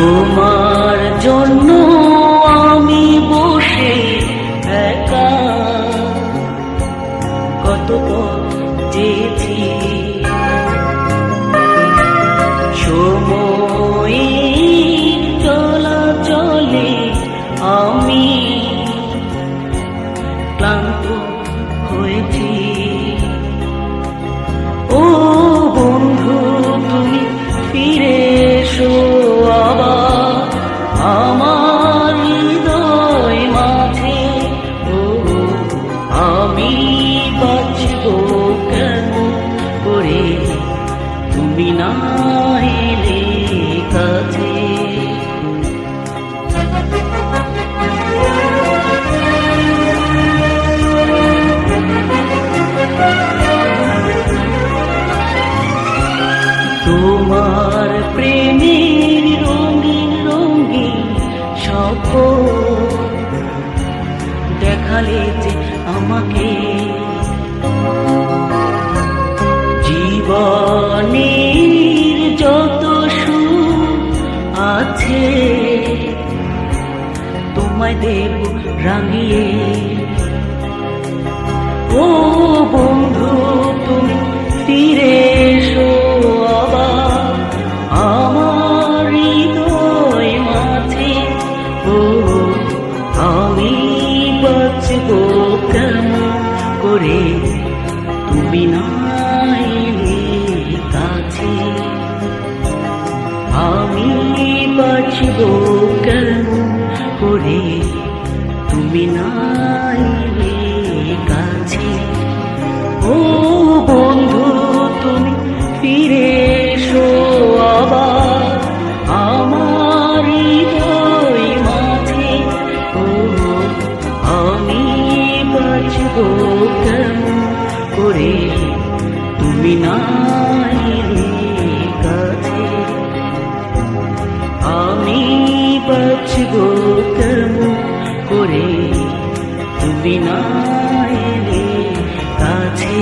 তোমার জন্য আমি বসে একা কত পথ যেছি, সময় চলাচলে আমি ক্লান্ত হয়েছি। ও বন্ধু তুমি ফিরে এসো আবার আমার হৃদয় মাঝে। ও আমি বাঁচব কেন করে তুমি না এলে কাছে। তোমার প্রেমের রঙিন রঙিন স্বপ্ন দেখালে যে আমাকে, জীবনের যত সুখ আছে তোমায় দেব রাঙিয়ে। ও বন্ধু তুমি ফিরে এসো আবার আমার হৃদয় মাঝে। ও আমি বাঁচব কেন করে তুমি না এলে কাছে। আমি বাঁচব কেন করে তুমি না এলে কাছে। ও বন্ধু তুমি ফিরে এসো আবার আমার হৃদয় মাঝে। ও আমি বাঁচব কেন করে তুমি না এলে কাছে। আমি বাঁচব কেন করে তুমি না এলে কাছে।